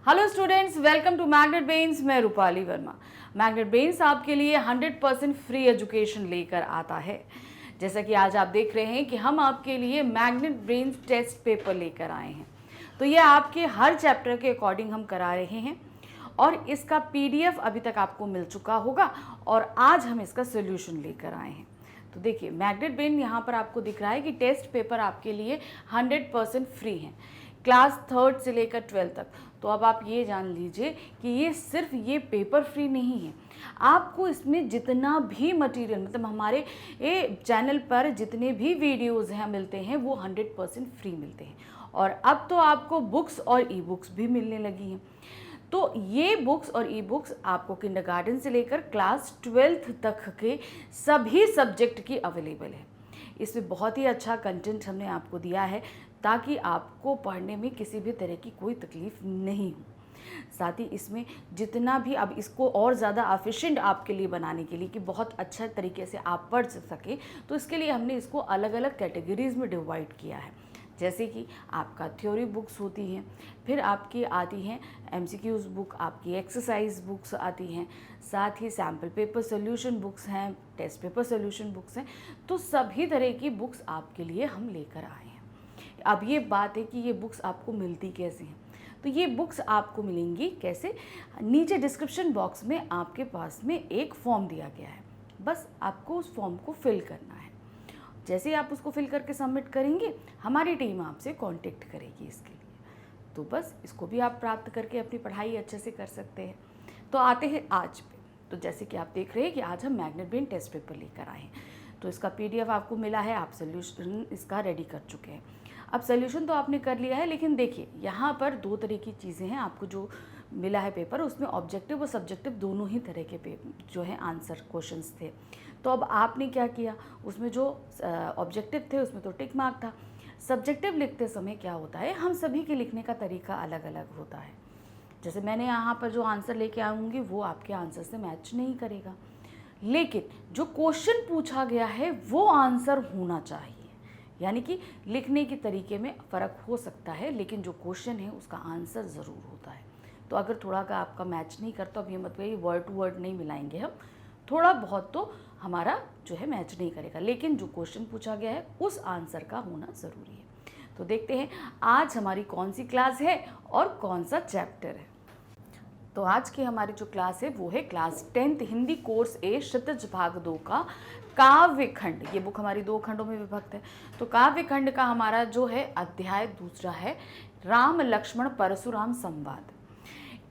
Hello students, welcome to Magnet Brains. मैं Rupali Verma. Magnet brains आपके लिए 100% फ्री एजुकेशन लेकर आता है। जैसा कि आज आप देख रहे हैं कि हम आपके लिए मैग्नेट ब्रेन्स टेस्ट पेपर लेकर आए हैं। तो ये आपके हर चैप्टर के अकॉर्डिंग हम करा रहे हैं और इसका पीडीएफ अभी तक आपको मिल चुका होगा और आज हम इसका सोल्यूशन लेकर आए हैं। तो देखिए, मैग्नेट ब्रेन यहाँ पर आपको दिख रहा है कि टेस्ट पेपर आपके लिए 100% फ्री है, क्लास 3rd से लेकर 12th तक। तो अब आप ये जान लीजिए कि ये सिर्फ ये पेपर फ्री नहीं है, आपको इसमें जितना भी मटेरियल मतलब हमारे ये चैनल पर जितने भी वीडियोस हैं मिलते हैं वो 100% फ्री मिलते हैं। और अब तो आपको बुक्स और ई बुक्स भी मिलने लगी हैं। तो ये बुक्स और ई बुक्स आपको किंडरगार्टन से लेकर क्लास 12th तक के सभी सब्जेक्ट की अवेलेबल है। इसमें बहुत ही अच्छा कंटेंट हमने आपको दिया है ताकि आपको पढ़ने में किसी भी तरह की कोई तकलीफ नहीं हो। साथ ही इसमें जितना भी अब इसको और ज़्यादा एफिशिएंट आपके लिए बनाने के लिए कि बहुत अच्छा तरीके से आप पढ़ सके, तो इसके लिए हमने इसको अलग अलग कैटेगरीज़ में डिवाइड किया है। जैसे कि आपका थ्योरी बुक्स होती हैं, फिर आपकी आती हैं एमसीक्यूज़ बुक, आपकी एक्सरसाइज बुक्स आती हैं, साथ ही सैम्पल पेपर सोल्यूशन बुक्स हैं, टेस्ट पेपर सोल्यूशन बुक्स हैं। तो सभी तरह की बुक्स आपके लिए हम लेकर आए हैं। अब ये बात है कि ये बुक्स आपको मिलती कैसे हैं। तो ये बुक्स आपको मिलेंगी कैसे, नीचे डिस्क्रिप्शन बॉक्स में आपके पास में एक फॉर्म दिया गया है, बस आपको उस फॉर्म को फिल करना है। जैसे ही आप उसको फिल करके सबमिट करेंगे, हमारी टीम आपसे कांटेक्ट करेगी इसके लिए। तो बस इसको भी आप प्राप्त करके अपनी पढ़ाई अच्छे से कर सकते हैं। तो आते हैं आज पे। तो जैसे कि आप देख रहे हैं कि आज हम मैग्नेट ब्रेन टेस्ट पेपर लेकर आए हैं। तो इसका पीडीएफ आपको मिला है, आप सोल्यूशन इसका रेडी कर चुके हैं। अब सोल्यूशन तो आपने कर लिया है, लेकिन देखिए यहाँ पर दो तरह की चीज़ें हैं। आपको जो मिला है पेपर, उसमें ऑब्जेक्टिव और सब्जेक्टिव दोनों ही तरह के जो है आंसर क्वेश्चंस थे। तो अब आपने क्या किया, उसमें जो ऑब्जेक्टिव थे उसमें तो टिक मार्क था। सब्जेक्टिव लिखते समय क्या होता है, हम सभी के लिखने का तरीका अलग अलग होता है। जैसे मैंने यहाँ पर जो आंसर लेके आऊँगी वो आपके आंसर से मैच नहीं करेगा, लेकिन जो क्वेश्चन पूछा गया है वो आंसर होना चाहिए। यानी कि लिखने के तरीके में फ़र्क हो सकता है, लेकिन जो क्वेश्चन है उसका आंसर ज़रूर होता है। तो अगर थोड़ा का आपका मैच नहीं करता, अब ये मत कहिए वर्ड टू वर्ड नहीं मिलाएंगे हम, थोड़ा बहुत तो हमारा जो है मैच नहीं करेगा, लेकिन जो क्वेश्चन पूछा गया है उस आंसर का होना ज़रूरी है। तो देखते हैं आज हमारी कौन सी क्लास है और कौन सा चैप्टर है। तो आज की हमारी जो क्लास है वो है क्लास 10th हिंदी कोर्स ए क्षितिज भाग 2 का काव्य खंड। ये बुक हमारी 2 खंडों में विभक्त है। तो काव्य खंड का हमारा जो है अध्याय दूसरा है राम लक्ष्मण परशुराम संवाद।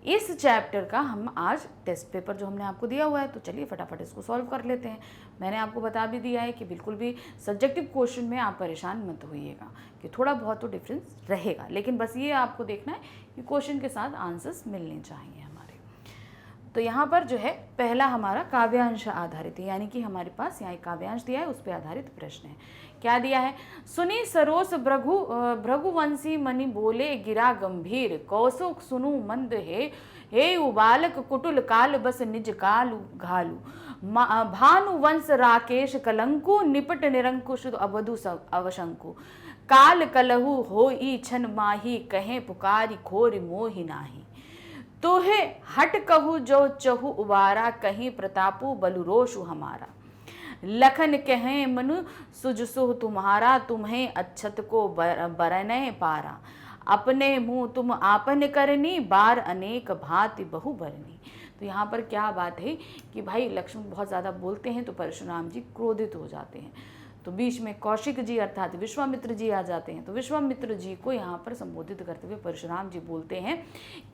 इस चैप्टर का हम आज टेस्ट पेपर जो हमने आपको दिया हुआ है, तो चलिए फटाफट इसको सॉल्व कर लेते हैं। मैंने आपको बता भी दिया है कि बिल्कुल भी सब्जेक्टिव क्वेश्चन में आप परेशान मत होइएगा कि थोड़ा बहुत तो डिफरेंस रहेगा, लेकिन बस ये आपको देखना है कि क्वेश्चन के साथ आंसर्स मिलने चाहिए हमारे। तो यहाँ पर जो है पहला हमारा काव्यांश आधारित है, यानी कि हमारे पास यहाँ एक काव्यांश दिया है, उस पर आधारित प्रश्न है। क्या दिया है, सुनी सरोस भृगुवंशी मणि बोले गिरा गंभीर, कौसुक सुनु मंद हे उबालक कुटुल काल बस निज कालु घालू, भानुवंश राकेश कलंकु निपट निरंकुश अवधु अवशंकु, काल कलहु होई छन माही कहे पुकारी खोर मोहि नाही, तोहे हट कहू जो चहु उबारा कहीं प्रतापु बलुरोषु हमारा, लखन कहें मनु सुजसु तुम्हारा तुम्हें अच्छत को बरने पारा, अपने मुँह तुम आपन करनी बार अनेक भांति बहु बरनी। तो यहाँ पर क्या बात है कि भाई लक्ष्मण बहुत ज़्यादा बोलते हैं तो परशुराम जी क्रोधित हो जाते हैं। तो बीच में कौशिक जी अर्थात विश्वामित्र जी आ जाते हैं। तो विश्वामित्र जी को यहाँ पर संबोधित करते हुए परशुराम जी बोलते हैं,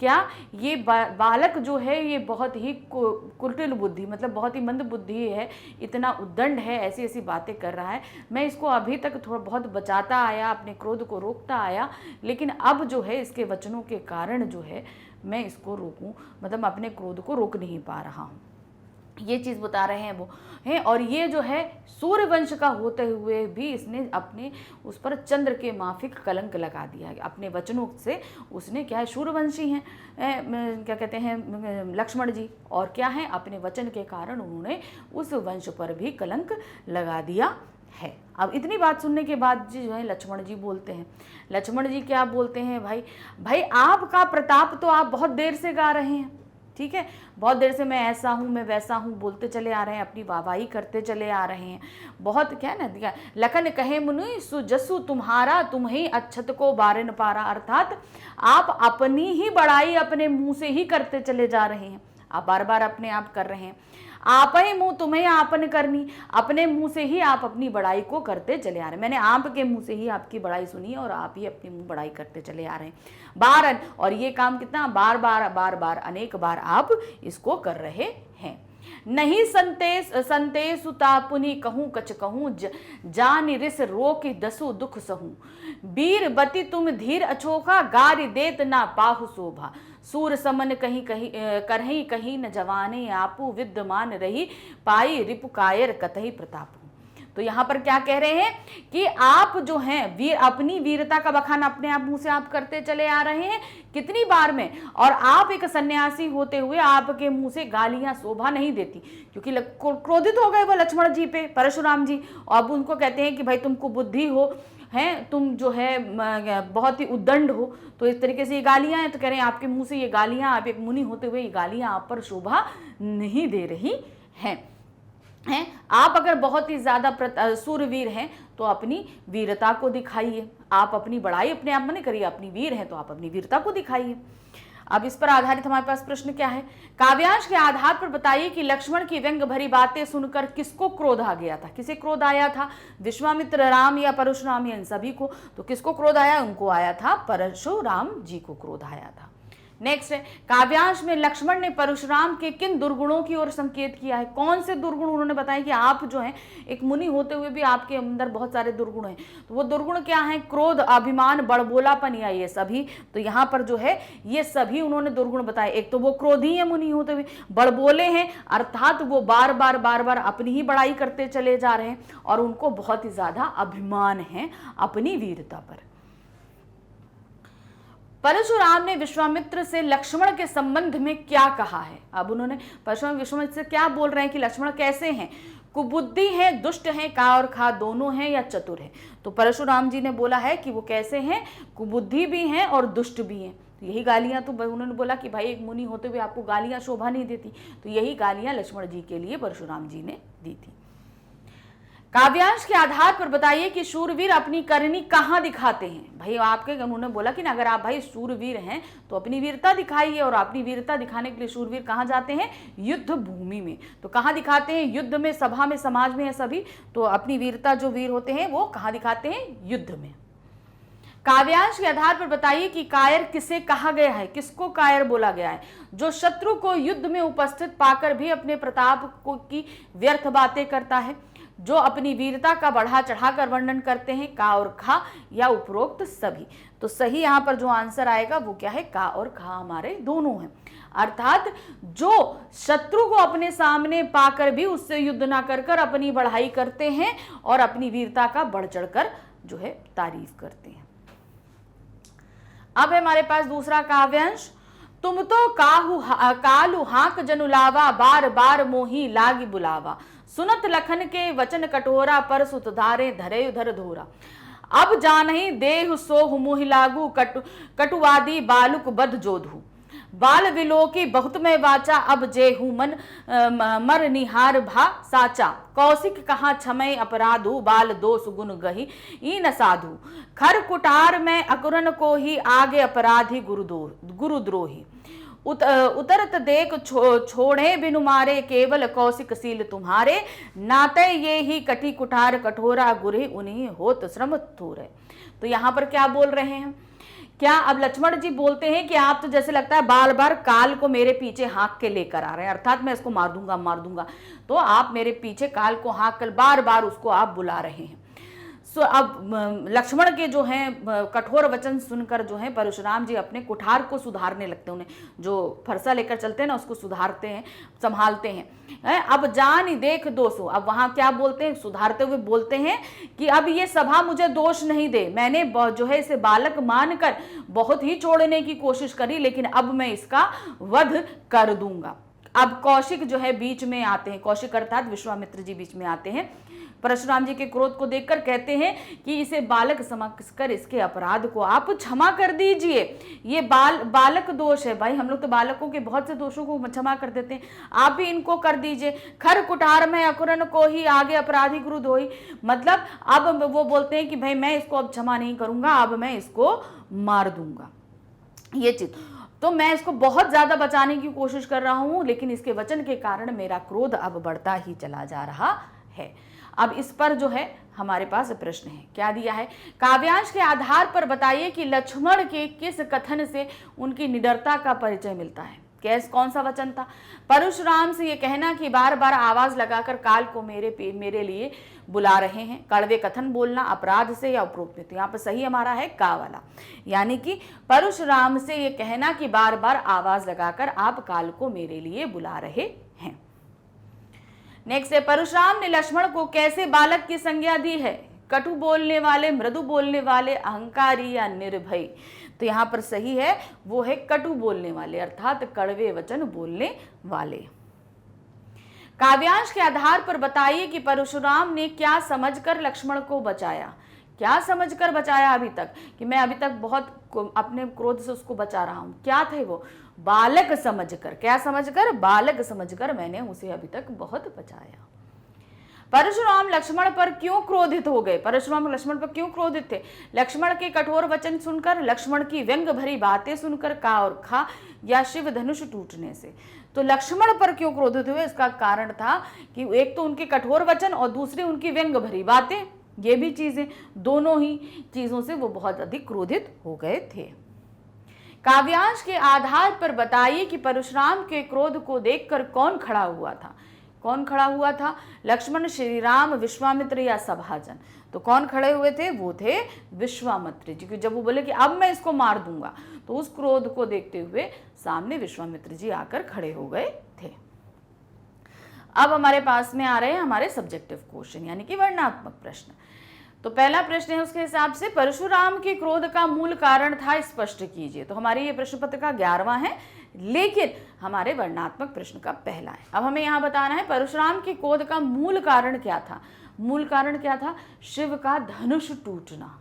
क्या ये बालक जो है ये बहुत ही कुटिल बुद्धि मतलब बहुत ही मंद बुद्धि है, इतना उद्दंड है, ऐसी ऐसी बातें कर रहा है। मैं इसको अभी तक थोड़ा बहुत बचाता आया, अपने क्रोध को रोकता आया, लेकिन अब जो है इसके वचनों के कारण जो है मैं इसको रोकूं मतलब अपने क्रोध को रोक नहीं पा रहा हूँ, ये चीज़ बता रहे हैं वो हैं। और ये जो है सूर्यवंश का होते हुए भी इसने अपने उस पर चंद्र के माफिक कलंक लगा दिया, अपने वचनों से उसने क्या है, सूर्यवंशी हैं क्या कहते हैं लक्ष्मण जी, और क्या है अपने वचन के कारण उन्होंने उस वंश पर भी कलंक लगा दिया है। अब इतनी बात सुनने के बाद जी जो है लक्ष्मण जी बोलते हैं, लक्ष्मण जी क्या बोलते हैं, भाई भाई आपका प्रताप तो आप बहुत देर से गा रहे हैं, ठीक है, बहुत देर से मैं ऐसा हूँ मैं वैसा हूँ बोलते चले आ रहे हैं, अपनी वाहवाही करते चले आ रहे हैं, बहुत क्या ना दिया लखन कहे मुनि सुजसु तुम्हारा तुम्हें अच्छत को बारन पारा, अर्थात आप अपनी ही बड़ाई अपने मुंह से ही करते चले जा रहे हैं, आप बार बार अपने आप कर रहे हैं, आप ही मुंह तुम्हें आपन करनी, अपने मुंह से ही आप अपनी बड़ाई को करते चले आ रहे हैं, मैंने आपके मुंह से ही आपकी बड़ाई सुनी है और आप ही अपने मुंह बड़ाई करते चले आ रहे हैं बारन, और ये काम कितना बार बार अनेक बार आप इसको कर रहे हैं। नहीं संतेश तापुनि कहूँ कछ कहूँ जान रिस रोक दसु दुख सहूँ, वीर बति तुम धीर अछोखा गारि देत ना पाहु शोभा, सूर समन कहीं कहीं करही कहीं न जवाने आपू विद्यमान रही पाई रिपु कायर कतही प्रतापू। तो यहाँ पर क्या कह रहे हैं कि आप जो हैं वीर अपनी वीरता का बखान अपने आप मुंह से आप करते चले आ रहे हैं कितनी बार में, और आप एक सन्यासी होते हुए आपके मुंह से गालियां शोभा नहीं देती, क्योंकि क्रोधित हो गए वो लक्ष्मण जी पे परशुराम जी, और अब उनको कहते हैं कि भाई तुमको बुद्धि हो हैं, तुम जो है बहुत ही उद्दंड हो, तो इस तरीके से ये गालियां हैं, तो कह रहे हैं आपके मुंह से ये गालियां, आप एक मुनि होते हुए ये गालियां आप पर शोभा नहीं दे रही हैं। आप अगर बहुत ही ज्यादा सूरवीर हैं तो अपनी वीरता को दिखाइए, आप अपनी बड़ाई अपने आप में नहीं करिए, अपनी वीर हैं तो आप अपनी वीरता को दिखाइए। अब इस पर आधारित हमारे पास प्रश्न क्या है, काव्यांश के आधार पर बताइए कि लक्ष्मण की व्यंग भरी बातें सुनकर किसको क्रोध आ गया था, किसे क्रोध आया था, विश्वामित्र, राम या परशुराम या इन सभी को, तो किसको क्रोध आया, उनको आया था परशुराम जी को क्रोध आया था। नेक्स्ट है काव्यांश में लक्ष्मण ने परशुराम के किन दुर्गुणों की ओर संकेत किया है, कौन से दुर्गुण उन्होंने बताया कि आप जो हैं एक मुनि होते हुए भी आपके अंदर बहुत सारे दुर्गुण हैं, तो वो दुर्गुण क्या हैं, क्रोध, अभिमान, बड़बोलापन या ये सभी, तो यहाँ पर जो है ये सभी उन्होंने दुर्गुण बताए। एक तो वो क्रोधी है मुनि होते हुए, बड़बोले हैं अर्थात वो बार बार अपनी ही बड़ाई करते चले जा रहे हैं, और उनको बहुत ही ज्यादा अभिमान है अपनी वीरता पर। परशुराम ने विश्वामित्र से लक्ष्मण के संबंध में क्या कहा है, अब उन्होंने परशुराम विश्वामित्र से क्या बोल रहे हैं कि लक्ष्मण कैसे हैं, कुबुद्धि है, दुष्ट है, का और खा दोनों हैं या चतुर है, तो परशुराम जी ने बोला है कि वो कैसे हैं, कुबुद्धि भी हैं और दुष्ट भी हैं। तो यही गालियां, तो उन्होंने बोला कि भाई एक मुनि होते हुए आपको गालियां शोभा नहीं देती, तो यही गालियां लक्ष्मण जी के लिए परशुराम जी ने दी थी। काव्यांश के आधार पर बताइए कि शूरवीर अपनी करनी कहाँ दिखाते हैं, भाई आपके उन्होंने बोला कि ना अगर आप भाई शूरवीर हैं तो अपनी वीरता दिखाइए, और अपनी वीरता दिखाने के लिए शूरवीर कहाँ जाते हैं, युद्ध भूमि में, तो कहाँ दिखाते हैं, युद्ध में, सभा में, समाज में है सभी, तो अपनी वीरता जो वीर होते हैं वो कहाँ दिखाते हैं, युद्ध में। काव्यांश के आधार पर बताइए कि कायर किसे कहा गया है, किसको कायर बोला गया है, जो शत्रु को युद्ध में उपस्थित पाकर भी अपने प्रताप को की व्यर्थ बातें करता है, जो अपनी वीरता का बढ़ा चढ़ाकर वर्णन करते हैं, का और खा या उपरोक्त सभी। तो सही यहाँ पर जो आंसर आएगा वो क्या है, का और खा हमारे दोनों हैं, अर्थात जो शत्रु को अपने सामने पाकर भी उससे युद्ध ना कर अपनी बढ़ाई करते हैं और अपनी वीरता का बढ़ चढ़कर जो है तारीफ करते हैं। अब है हमारे पास दूसरा काव्यांश, तुम तो कालू हाक जनुलावा बार बार मोही लागी बुलावा, सुनत लखन के वचन कटोरा पर सुतधारे धरे उधर धोरा, अब जानहि देह सोह मोहि लागू कटुवादी बालुक बध जोधू, बाल विलोकी बहुत में वाचा अब जेहू मन मर निहार भा साचा, कौशिक कहाँ छमय अपराधु बाल दोष गुण गही ई न साधु, खर कुटार में अकुरन को ही आगे अपराधी गुरुद्रोही, उतरत देख छोड़े बिनु मारे केवल कौशिक सील तुम्हारे, नाते ये ही कटी कुठार कठोरा गुरे उन्हीं होत श्रम थोरे। तो यहाँ पर क्या बोल रहे हैं, क्या अब लक्ष्मण जी बोलते हैं कि आप तो जैसे लगता है बार बार काल को मेरे पीछे हाँक के लेकर आ रहे हैं, अर्थात मैं इसको मार दूंगा, तो आप मेरे पीछे काल को हाँक कर बार बार उसको आप बुला रहे हैं। सो अब लक्ष्मण के जो हैं कठोर वचन सुनकर जो है परशुराम जी अपने कुठार को सुधारने लगते हैं, उन्हें जो फरसा लेकर चलते हैं ना उसको सुधारते हैं, संभालते हैं। अब जान देख दोषो, अब वहां क्या बोलते हैं, सुधारते हुए बोलते हैं कि अब ये सभा मुझे दोष नहीं दे, मैंने जो है इसे बालक मानकर बहुत ही छोड़ने की कोशिश करी, लेकिन अब मैं इसका वध कर दूंगा। अब कौशिक जो है बीच में आते हैं, कौशिक अर्थात विश्वामित्र जी बीच में आते हैं, परशुराम जी के क्रोध को देखकर कहते हैं कि इसे बालक समझकर इसके अपराध को आप क्षमा कर दीजिए। ये बालक दोष है। भाई हम लोग तो बालकों के बहुत से दोषों को क्षमा कर देते हैं, आप भी इनको कर दीजिए। खर कुठार में अकुरन को ही आगे अपराधी क्रुद्ध होई। मतलब अब वो बोलते हैं कि भाई मैं इसको अब क्षमा नहीं करूंगा, अब मैं इसको मार दूंगा। ये चीज तो मैं इसको बहुत ज्यादा बचाने की कोशिश कर रहा हूं, लेकिन इसके वचन के कारण मेरा क्रोध अब बढ़ता ही चला जा रहा है। अब इस पर जो है हमारे पास प्रश्न है, क्या दिया है, काव्यांश के आधार पर बताइए कि लक्ष्मण के किस कथन से उनकी निडरता का परिचय मिलता है। कौन सा वचन था। परशुराम से ये कहना कि बार बार आवाज लगाकर काल को मेरे लिए बुला रहे हैं। कड़वे कथन बोलना अपराध से या उपरोक्त। तो यहाँ पर सही हमारा है का वाला, यानी कि परशुराम से ये कहना कि बार बार आवाज लगाकर आप काल को मेरे लिए बुला रहे हैं। नेक्स्ट है, परशुराम ने लक्ष्मण को कैसे बालक की संज्ञा दी है। कटु बोलने वाले, मृदु बोलने वाले, अहंकारी या निर्भय। तो यहां पर सही है वो है कटु बोलने वाले, अर्थात कड़वे वचन बोलने वाले। काव्यांश के आधार पर बताइए कि परशुराम ने क्या समझकर लक्ष्मण को बचाया। क्या समझकर बचाया अभी तक, कि मैं अभी तक बहुत अपने क्रोध से उसको बचा रहा हूं। क्या थे वो, बालक समझकर। क्या समझकर, बालक समझकर मैंने उसे अभी तक बहुत बचाया। परशुराम लक्ष्मण पर क्यों क्रोधित हो गए। परशुराम लक्ष्मण पर क्यों क्रोधित थे। लक्ष्मण के कठोर वचन सुनकर, लक्ष्मण की व्यंग भरी बातें सुनकर, का और खा, या शिव धनुष टूटने से। तो लक्ष्मण पर क्यों क्रोधित हुए, इसका कारण था कि एक तो उनके कठोर वचन और दूसरी उनकी व्यंग भरी बातें। ये भी चीजें, दोनों ही चीजों से वो बहुत अधिक क्रोधित हो गए थे। काव्यांश के आधार पर बताइए कि परशुराम के क्रोध को देखकर कौन खड़ा हुआ था। कौन खड़ा हुआ था, लक्ष्मण, श्री राम, विश्वामित्र या सभाजन। तो कौन खड़े हुए थे, वो थे विश्वामित्र जी। जब वो बोले कि अब मैं इसको मार दूंगा, तो उस क्रोध को देखते हुए सामने विश्वामित्र जी आकर खड़े हो गए थे। अब हमारे पास में आ रहे हैं हमारे सब्जेक्टिव क्वेश्चन, यानी कि वर्णनात्मक प्रश्न। तो पहला प्रश्न है उसके हिसाब से, परशुराम के क्रोध का मूल कारण था, स्पष्ट कीजिए। तो हमारी ये प्रश्न पत्र का 11वां है, लेकिन हमारे वर्णनात्मक प्रश्न का पहला है। अब हमें यहाँ बताना है परशुराम के क्रोध का मूल कारण क्या था। मूल कारण क्या था, शिव का धनुष टूटना।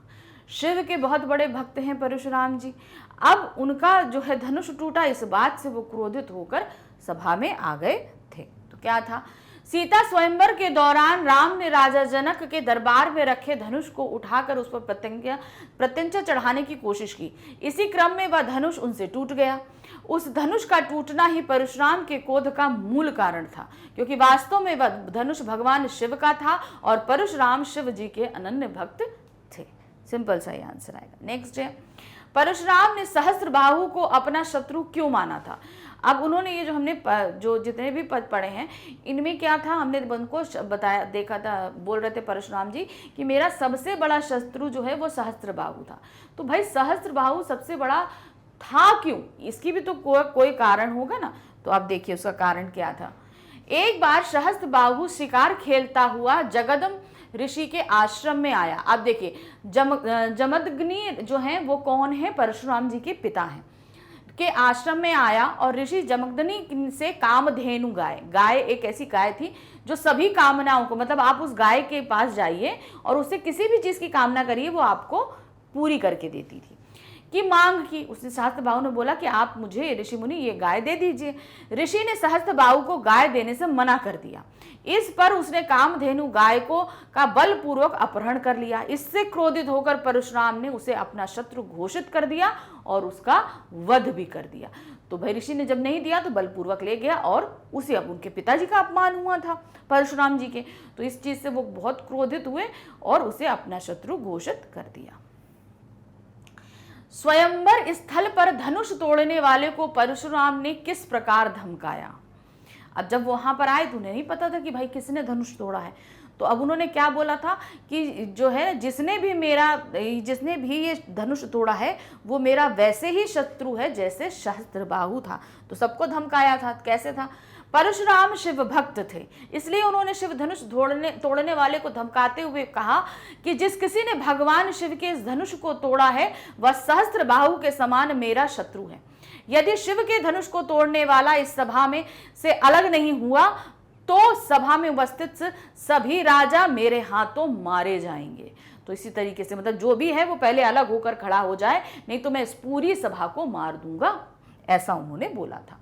शिव के बहुत बड़े भक्त हैं परशुराम जी। अब उनका जो है धनुष टूटा, इस बात से वो क्रोधित होकर सभा में आ गए थे। तो क्या था, सीता स्वयंवर के दौरान राम ने राजा जनक के दरबार में रखे धनुष को उठाकर उस पर प्रत्यंचा चढ़ाने की कोशिश की। इसी क्रम में वह धनुष उनसे टूट गया। उस धनुष का टूटना ही परशुराम के क्रोध का मूल कारण था, क्योंकि वास्तव में वह धनुष भगवान शिव का था और परशुराम शिव जी के अनन्य भक्त थे। सिंपल सा आंसर आएगा। नेक्स्ट है, परशुराम ने सहस्त्रबाहु को अपना शत्रु क्यों माना था। अब उन्होंने ये जो हमने जो जितने भी पद पढ़े हैं, इनमें क्या था, हमने उनको बताया, देखा था, बोल रहे थे परशुराम जी कि मेरा सबसे बड़ा शत्रु जो है वो सहस्त्रबाहु था। तो भाई सहस्त्रबाहु सबसे बड़ा था क्यों, इसकी भी तो कोई कारण होगा ना। तो आप देखिए उसका कारण क्या था। एक बार सहस्त्रबाहु शिकार खेलता हुआ जगदम ऋषि के आश्रम में आया। आप देखिए जमदग्नि जो हैं वो कौन है, परशुराम जी के पिता हैं, के आश्रम में आया और ऋषि जमदग्नि से कामधेनु गाय एक ऐसी गाय थी जो सभी कामनाओं को, मतलब आप उस गाय के पास जाइए और उससे किसी भी चीज की कामना करिए, वो आपको पूरी करके देती थी। की मांग की उसने, सहस्त्रबाहु ने बोला कि आप मुझे ऋषि मुनि ये गाय दे दीजिए। ऋषि ने सहस्त्रबाहु को गाय देने से मना कर दिया। इस पर उसने कामधेनु गाय को का बलपूर्वक अपहरण कर लिया। इससे क्रोधित होकर परशुराम ने उसे अपना शत्रु घोषित कर दिया और उसका वध भी कर दिया। तो भाई ऋषि ने जब नहीं दिया तो बलपूर्वक ले गया और उसे, अब उनके पिताजी का अपमान हुआ था परशुराम जी के, तो इस चीज से वो बहुत क्रोधित हुए और उसे अपना शत्रु घोषित कर दिया। स्वयंवर स्थल पर धनुष तोड़ने वाले को परशुराम ने किस प्रकार धमकाया। अब जब वहां पर आए तो उन्हें नहीं पता था कि भाई किसने धनुष तोड़ा है। तो अब उन्होंने क्या बोला था कि जो है जिसने भी ये धनुष तोड़ा है वो मेरा वैसे ही शत्रु है जैसे सहस्त्रबाहु था। तो सबको धमकाया था। कैसे था, परशुराम शिव भक्त थे, इसलिए उन्होंने शिव धनुष तोड़ने वाले को धमकाते हुए कहा कि जिस किसी ने भगवान शिव के इस धनुष को तोड़ा है वह सहस्त्रबाहु के समान मेरा शत्रु है। यदि शिव के धनुष को तोड़ने वाला इस सभा में से अलग नहीं हुआ तो सभा में उपस्थित सभी राजा मेरे हाथों मारे जाएंगे। तो इसी तरीके से मतलब जो भी है वो पहले अलग होकर खड़ा हो जाए, नहीं तो मैं इस पूरी सभा को मार दूंगा, ऐसा उन्होंने बोला था।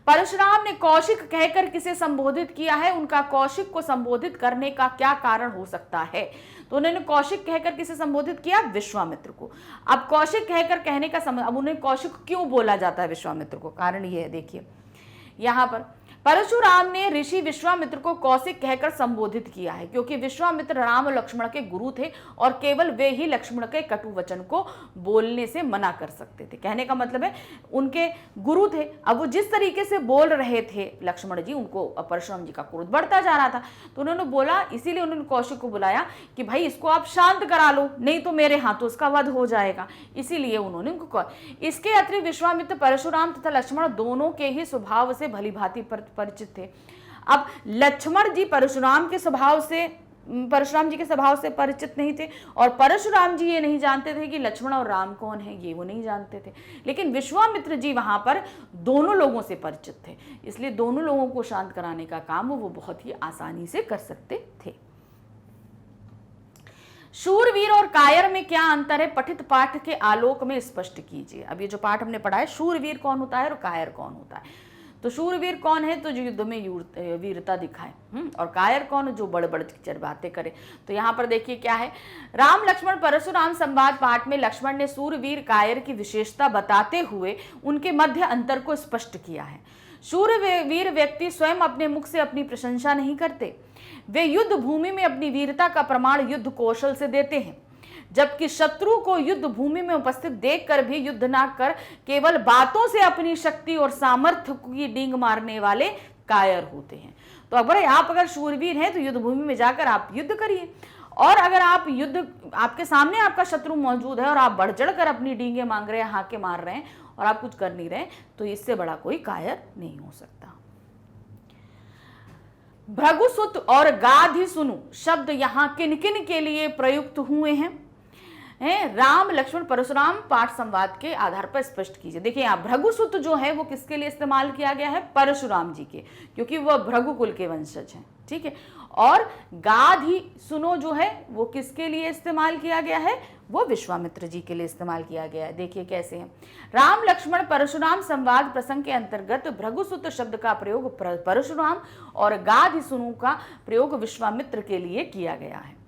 परशुराम ने कौशिक कहकर किसे संबोधित किया है, उनका कौशिक को संबोधित करने का क्या कारण हो सकता है? तो उन्होंने कौशिक कहकर किसे संबोधित किया? विश्वामित्र को। अब कौशिक कहकर कहने का अब उन्हें कौशिक क्यों बोला जाता है विश्वामित्र को? कारण ये है, देखिए यहां पर परशुराम ने ऋषि विश्वामित्र को कौशिक कहकर संबोधित किया है क्योंकि विश्वामित्र राम और लक्ष्मण के गुरु थे और केवल वे ही लक्ष्मण के कटु वचन को बोलने से मना कर सकते थे। कहने का मतलब है उनके गुरु थे, अब वो जिस तरीके से बोल रहे थे लक्ष्मण जी, उनको परशुराम जी का क्रोध बढ़ता जा रहा था, तो उन्होंने बोला, इसीलिए उन्होंने कौशिक को बुलाया कि भाई इसको आप शांत करा लो, नहीं तो मेरे हाथों इसका वध हो जाएगा। इसीलिए उन्होंने उनको इसके अतिरिक्त विश्वामित्र परशुराम तथा लक्ष्मण दोनों के ही स्वभाव से भली भांति परिचित थे। अब लक्ष्मण जी परशुराम जी के स्वभाव से परिचित नहीं थे और परशुराम जी ये नहीं जानते थे कि लक्ष्मण और राम कौन है, ये वो नहीं जानते थे। लेकिन विश्वामित्र जी वहां पर दोनों लोगों से परिचित थे, इसलिए दोनों लोगों को शांत कराने का काम वो बहुत ही आसानी से कर सकते थे। शूरवीर और कायर में क्या अंतर है, पठित पाठ के आलोक में स्पष्ट कीजिए। अब ये जो पाठ हमने पढ़ा है, शूरवीर कौन होता है और कायर कौन होता है। तो शूरवीर कौन है? तो जो युद्ध में वीरता दिखाए, और कायर कौन? जो बड़ बड़ बातें करे। तो यहाँ पर देखिए क्या है, राम लक्ष्मण परशुराम संवाद पाठ में लक्ष्मण ने शूरवीर कायर की विशेषता बताते हुए उनके मध्य अंतर को स्पष्ट किया है। शूरवीर व्यक्ति स्वयं अपने मुख से अपनी प्रशंसा नहीं करते, वे युद्ध भूमि में अपनी वीरता का प्रमाण युद्ध कौशल से देते हैं, जबकि शत्रु को युद्ध भूमि में उपस्थित देखकर भी युद्ध ना कर केवल बातों से अपनी शक्ति और सामर्थ्य की डींग मारने वाले कायर होते हैं। तो अगर शूरवीर हैं तो युद्ध भूमि में जाकर आप युद्ध करिए, और अगर आप आपके सामने आपका शत्रु मौजूद है और आप बढ़ चढ़ कर अपनी डींगे मांग रहे हैं, हाके मार रहे हैं और आप कुछ कर नहीं रहे, तो इससे बड़ा कोई कायर नहीं हो सकता। भृगुसुत और गाधिसुनु शब्द यहां किन किन के लिए प्रयुक्त हुए हैं? राम लक्ष्मण परशुराम पाठ संवाद के आधार पर स्पष्ट कीजिए। देखिए यहाँ भृगुसुत जो है वो किसके लिए इस्तेमाल किया गया है? परशुराम जी के, क्योंकि वह भृगुकुल के वंशज हैं, ठीक है। और गाधिसुनो जो है वो किसके लिए इस्तेमाल किया गया है? वो विश्वामित्र जी के लिए इस्तेमाल किया गया है। देखिए कैसे है, राम लक्ष्मण परशुराम संवाद प्रसंग के अंतर्गत भृगुसुत शब्द का प्रयोग परशुराम और गाधिसुनु का प्रयोग विश्वामित्र के लिए किया गया है।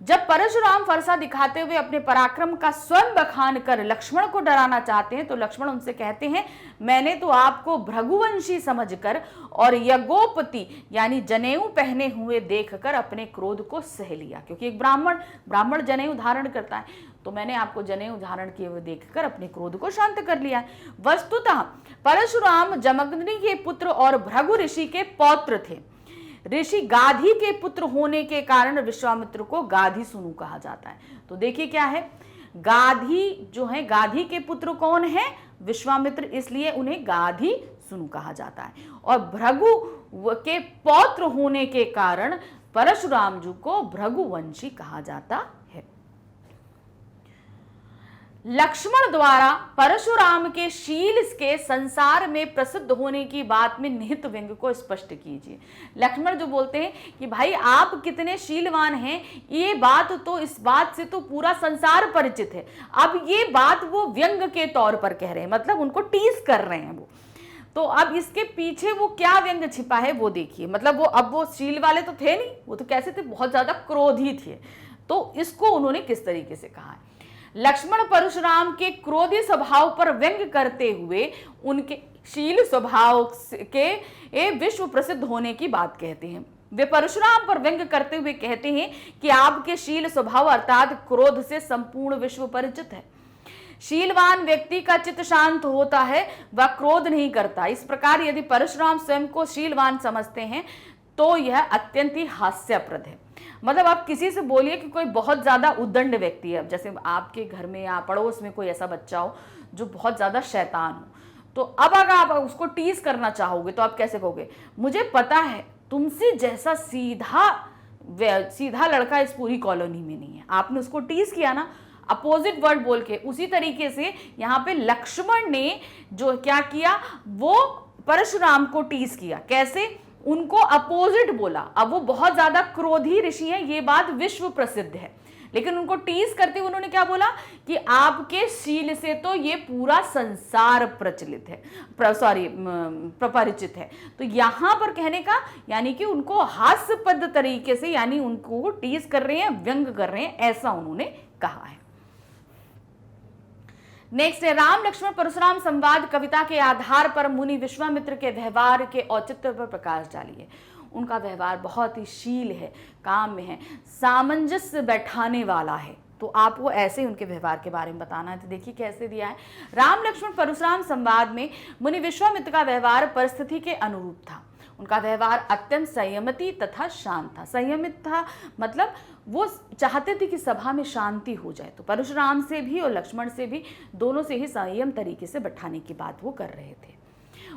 जब परशुराम फरसा दिखाते हुए अपने पराक्रम का स्वयं बखान कर लक्ष्मण को डराना चाहते हैं तो लक्ष्मण उनसे कहते हैं, मैंने तो आपको भृगुवंशी समझकर और यज्ञोपति यानी जनेऊ पहने हुए देखकर अपने क्रोध को सह लिया, क्योंकि एक ब्राह्मण जनेऊ धारण करता है, तो मैंने आपको जनेऊ धारण किए हुए देखकर अपने क्रोध को शांत कर लिया। वस्तुतः परशुराम जमग्नि के पुत्र और भृगु ऋषि के पौत्र थे। ऋषि गाधी के पुत्र होने के कारण विश्वामित्र को गाधिसुनु कहा जाता है। तो देखिए क्या है, गाधी जो है, गाधी के पुत्र कौन है? विश्वामित्र, इसलिए उन्हें गाधिसुनु कहा जाता है। और भृगु के पौत्र होने के कारण परशुराम जी को भृगुवंशी कहा जाता है। लक्ष्मण द्वारा परशुराम के शील के संसार में प्रसिद्ध होने की बात में निहित व्यंग को स्पष्ट कीजिए। लक्ष्मण जो बोलते हैं कि भाई आप कितने शीलवान हैं, ये बात तो इस बात से तो पूरा संसार परिचित है। अब ये बात वो व्यंग के तौर पर कह रहे हैं, मतलब उनको टीज कर रहे हैं वो। तो अब इसके पीछे वो क्या व्यंग छिपा है वो देखिए। मतलब वो शील वाले तो थे नहीं, वो तो कैसे थे, बहुत ज्यादा क्रोधी थे। तो इसको उन्होंने किस तरीके से कहा है? लक्ष्मण परशुराम के क्रोधी स्वभाव पर व्यंग करते हुए उनके शील स्वभाव के विश्व प्रसिद्ध होने की बात कहते हैं। वे परशुराम पर व्यंग करते हुए कहते हैं कि आपके शील स्वभाव अर्थात क्रोध से संपूर्ण विश्व परिचित है। शीलवान व्यक्ति का चित्त शांत होता है, वह क्रोध नहीं करता। इस प्रकार यदि परशुराम स्वयं को शीलवान समझते हैं तो यह अत्यंत ही हास्यप्रद है। मतलब आप किसी से बोलिए कि कोई बहुत ज्यादा उद्दंड व्यक्ति है, जैसे आपके घर में या पड़ोस में कोई ऐसा बच्चा हो जो बहुत ज्यादा शैतान हो, तो अब अगर आप उसको टीज करना चाहोगे तो आप कैसे कहोगे? मुझे पता है तुमसे जैसा सीधा लड़का इस पूरी कॉलोनी में नहीं है। आपने उसको टीज किया ना, अपोजिट वर्ड बोल के। उसी तरीके से यहाँ पे लक्ष्मण ने जो क्या किया, वो परशुराम को टीज किया। कैसे? उनको अपोजिट बोला। अब वो बहुत ज्यादा क्रोधी ऋषि हैं, ये बात विश्व प्रसिद्ध है, लेकिन उनको टीज करते हुए उन्होंने क्या बोला कि आपके शील से तो ये पूरा संसार प्रचलित है, परिचित है। तो यहां पर कहने का यानी कि उनको हास्यपद तरीके से, यानी उनको टीज कर रहे हैं, व्यंग कर रहे हैं, ऐसा उन्होंने कहा है। नेक्स्ट है, राम लक्ष्मण परशुराम संवाद कविता के आधार पर मुनि विश्वामित्र के व्यवहार के औचित्य पर प्रकाश डालिए। उनका व्यवहार बहुत ही शील है, काम में है, सामंजस्य बैठाने वाला है। तो आपको ऐसे उनके व्यवहार के बारे में बताना है। तो देखिए कैसे दिया है, राम लक्ष्मण परशुराम संवाद में मुनि विश्वामित्र का व्यवहार परिस्थिति के अनुरूप था। उनका व्यवहार अत्यंत संयमित तथा शांत था। संयमित था मतलब वो चाहते थे कि सभा में शांति हो जाए, तो परशुराम से भी और लक्ष्मण से भी, दोनों से ही संयम तरीके से बैठाने की बात वो कर रहे थे।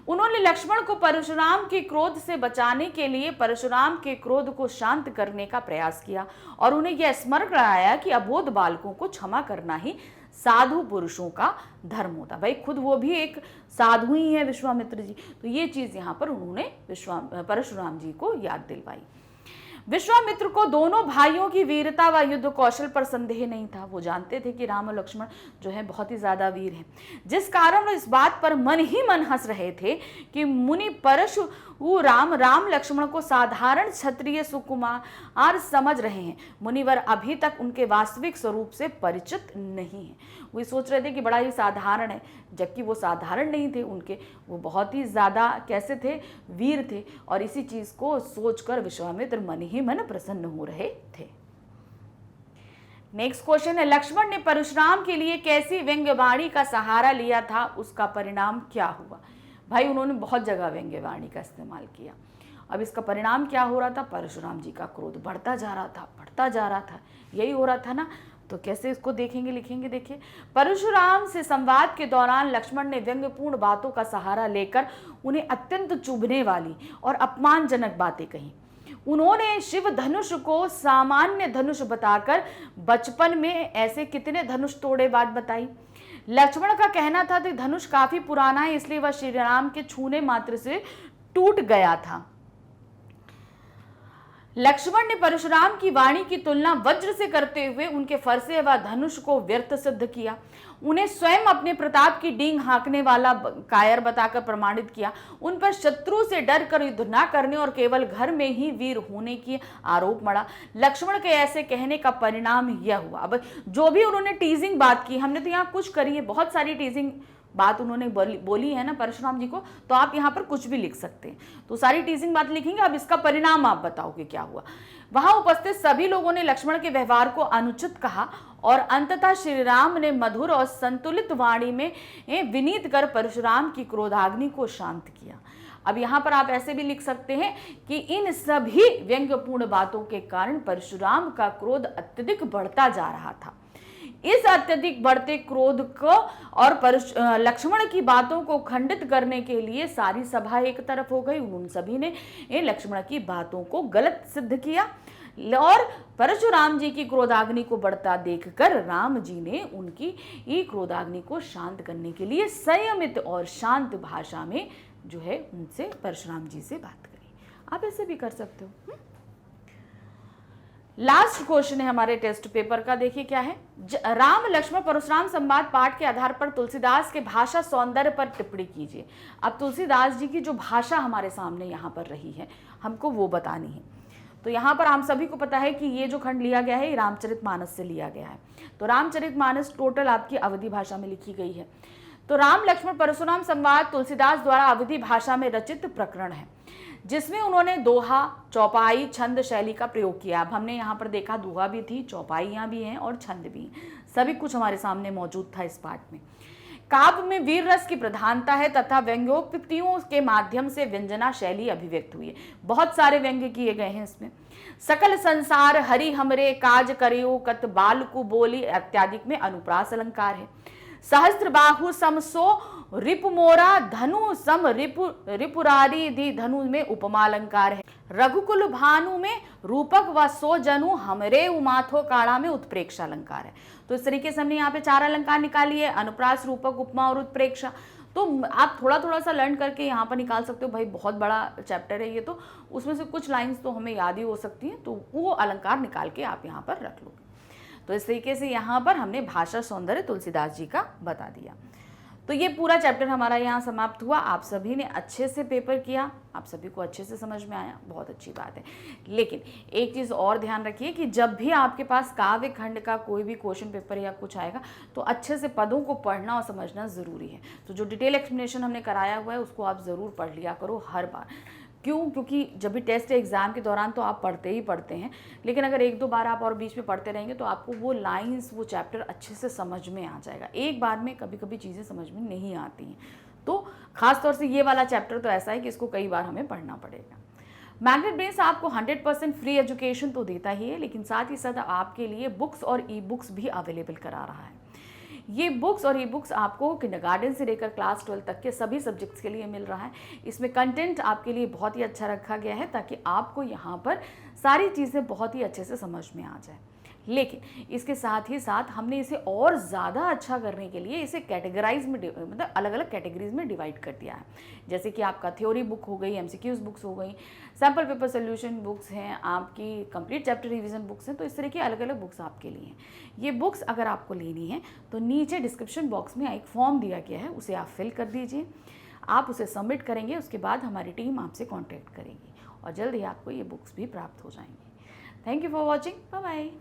उन्होंने लक्ष्मण को परशुराम के क्रोध से बचाने के लिए परशुराम के क्रोध को शांत करने का प्रयास किया और उन्हें यह स्मरण कराया कि अबोध बालकों को क्षमा करना ही साधु पुरुषों का धर्म होता। भाई खुद वो भी एक साधु ही है विश्वामित्र जी, तो ये चीज यहाँ पर उन्होंने परशुराम जी को याद दिलवाई। विश्वामित्र को दोनों भाइयों की वीरता व युद्ध कौशल पर संदेह नहीं था। वो जानते थे कि राम और लक्ष्मण जो है बहुत ही ज्यादा वीर हैं, जिस कारण वो इस बात पर मन ही मन हंस रहे थे कि मुनि परशुराम राम लक्ष्मण को साधारण क्षत्रिय सुकुमार समझ रहे हैं। मुनिवर अभी तक उनके वास्तविक स्वरूप से परिचित नहीं है। वो सोच रहे थे कि बड़ा ही साधारण है, जबकि वो साधारण नहीं थे, उनके वो बहुत ही ज्यादा कैसे थे, वीर थे। और इसी चीज को सोचकर विश्वामित्र मन ही मन प्रसन्न हो रहे थे। नेक्स्ट क्वेश्चन है, लक्ष्मण ने परशुराम के लिए कैसी व्यंग्यवाणी का सहारा लिया था, उसका परिणाम क्या हुआ। भाई उन्होंने बहुत जगह व्यंग्यवाणी का इस्तेमाल किया। अब इसका परिणाम क्या हो रहा था, परशुराम जी का क्रोध बढ़ता जा रहा था, बढ़ता जा रहा था, यही हो रहा था ना। तो कैसे इसको देखेंगे, लिखेंगे। देखिए, परशुराम से संवाद के दौरान लक्ष्मण ने व्यंग्यपूर्ण बातों का सहारा लेकर उन्हें अत्यंत चुभने वाली और अपमानजनक बातें कही। उन्होंने शिव धनुष को सामान्य धनुष बताकर बचपन में ऐसे कितने धनुष तोड़े बात बताई। लक्ष्मण का कहना था कि धनुष काफी पुराना है, इसलिए वह श्री राम के छूने मात्र से टूट गया था। लक्ष्मण ने परशुराम की वाणी की तुलना वज्र से करते हुए उनके फरसे व धनुष को व्यर्थ सिद्ध किया। उन्हें स्वयं अपने प्रताप की डींग हाँकने वाला कायर बताकर प्रमाणित किया। उन पर शत्रु से डर कर युद्ध न करने और केवल घर में ही वीर होने की आरोप मढ़ा। लक्ष्मण के ऐसे कहने का परिणाम यह हुआ। अब जो भी उन्होंने टीजिंग बात की, हमने तो यहाँ कुछ करी है, बहुत सारी टीजिंग बात उन्होंने बोली है ना परशुराम जी को, तो आप यहाँ पर कुछ भी लिख सकते हैं। तो सारी टीजिंग बात लिखेंगे। अब इसका परिणाम आप बताओ कि क्या हुआ। वहां उपस्थित सभी लोगों ने लक्ष्मण के व्यवहार को अनुचित कहा और अंततः श्री राम ने मधुर और संतुलित वाणी में विनीत कर परशुराम की क्रोधाग्नि को शांत किया। अब यहाँ पर आप ऐसे भी लिख सकते हैं कि इन सभी व्यंग्यपूर्ण बातों के कारण परशुराम का क्रोध अत्यधिक बढ़ता जा रहा था। इस अत्यधिक बढ़ते क्रोध को और लक्ष्मण की बातों को खंडित करने के लिए सारी सभा एक तरफ हो गई। उन सभी ने लक्ष्मण की बातों को गलत सिद्ध किया और परशुराम जी की क्रोधाग्नि को बढ़ता देखकर राम जी ने उनकी क्रोधाग्नि को शांत करने के लिए संयमित और शांत भाषा में जो है उनसे परशुराम जी से बात करी। आप ऐसे भी कर सकते हो। लास्ट क्वेश्चन है हमारे टेस्ट पेपर का, देखिए क्या है। राम लक्ष्मण परशुराम संवाद पाठ के आधार पर तुलसीदास के भाषा सौंदर्य पर टिप्पणी कीजिए। अब तुलसीदास जी की जो भाषा हमारे सामने यहाँ पर रही है, हमको वो बतानी है। तो यहाँ पर हम सभी को पता है कि ये जो खंड लिया गया है ये रामचरितमानस से लिया गया है। तो रामचरितमानस टोटल आपकी अवधी भाषा में लिखी गई है। तो राम लक्ष्मण परशुराम संवाद तुलसीदास द्वारा अवधी भाषा में रचित प्रकरण है, जिसमें उन्होंने दोहा, चौपाई, छंद शैली का प्रयोग किया। अब हमने यहाँ पर देखा दोहा भी थी, चौपाइयाँ भी हैं और छंद भी, सभी कुछ हमारे सामने मौजूद था इस पाठ में। काव्य में वीर रस की प्रधानता है तथा व्यंग्योक्तियों के माध्यम से व्यंजना शैली अभिव्यक्त हुई है। बहुत सारे व्यंग्य किए गए हैं इसमें। सकल संसार हरि हमरे काज करियो कत बाल को बोली इत्यादि में अनुप्रास अलंकार है। सहस्त्र बाहु सम सो रिपु मोरा धनु सम रिपुरारी दी धनु में उपमा अलंकार है। रघुकुल भानु में रूपक व सो जनु हमरे उमाथो काड़ा में उत्प्रेक्षा अलंकार है। तो इस तरीके से हमने यहाँ पे 4 अलंकार निकाली है, अनुप्रास, रूपक, उपमा और उत्प्रेक्षा। तो आप थोड़ा थोड़ा सा लर्न करके यहाँ पर निकाल सकते हो। भाई बहुत बड़ा चैप्टर है ये, तो उसमें से कुछ लाइंस तो हमें याद ही हो सकती हैं, तो वो अलंकार निकाल के आप यहाँ पर रख लोगे। तो इस तरीके से यहाँ पर हमने भाषा सौंदर्य तुलसीदास जी का बता दिया। तो ये पूरा चैप्टर हमारा यहाँ समाप्त हुआ। आप सभी ने अच्छे से पेपर किया, आप सभी को अच्छे से समझ में आया, बहुत अच्छी बात है। लेकिन एक चीज़ और ध्यान रखिए कि जब भी आपके पास काव्य खंड का कोई भी क्वेश्चन पेपर या कुछ आएगा तो अच्छे से पदों को पढ़ना और समझना ज़रूरी है। तो जो डिटेल एक्सप्लेनेशन हमने कराया हुआ है उसको आप ज़रूर पढ़ लिया करो हर बार। क्यों? क्योंकि जब भी टेस्ट या एग्ज़ाम के दौरान तो आप पढ़ते ही पढ़ते हैं, लेकिन अगर एक दो बार आप और बीच में पढ़ते रहेंगे तो आपको वो लाइंस, वो चैप्टर अच्छे से समझ में आ जाएगा। एक बार में कभी कभी चीज़ें समझ में नहीं आती हैं, तो ख़ास तौर से ये वाला चैप्टर तो ऐसा है कि इसको कई बार हमें पढ़ना पड़ेगा। मैग्नेट ब्रेन्स आपको 100% फ्री एजुकेशन तो देता ही है, लेकिन साथ ही साथ आपके लिए बुक्स और ई बुक्स भी अवेलेबल करा रहा है। ये बुक्स और ई बुक्स आपको किंडरगार्टन से लेकर क्लास 12 तक के सभी सब्जेक्ट्स के लिए मिल रहा है। इसमें कंटेंट आपके लिए बहुत ही अच्छा रखा गया है ताकि आपको यहाँ पर सारी चीज़ें बहुत ही अच्छे से समझ में आ जाए। लेकिन इसके साथ ही साथ हमने इसे और ज़्यादा अच्छा करने के लिए इसे कैटेगराइज में मतलब अलग अलग कैटेगरीज में डिवाइड कर दिया है। जैसे कि आपका थ्योरी बुक हो गई, एमसीक्यूज बुक्स हो गई, सैम्पल पेपर सोल्यूशन बुक्स हैं, आपकी कंप्लीट चैप्टर रिवीजन बुक्स हैं। तो इस तरह की अलग अलग बुक्स आपके लिए हैं। ये बुक्स अगर आपको लेनी है तो नीचे डिस्क्रिप्शन बॉक्स में एक फॉर्म दिया गया है, उसे आप फिल कर दीजिए। आप उसे सबमिट करेंगे, उसके बाद हमारी टीम आपसे कॉन्टैक्ट करेगी और जल्द ही आपको ये बुक्स भी प्राप्त हो जाएंगी। Thank you for watching, bye bye.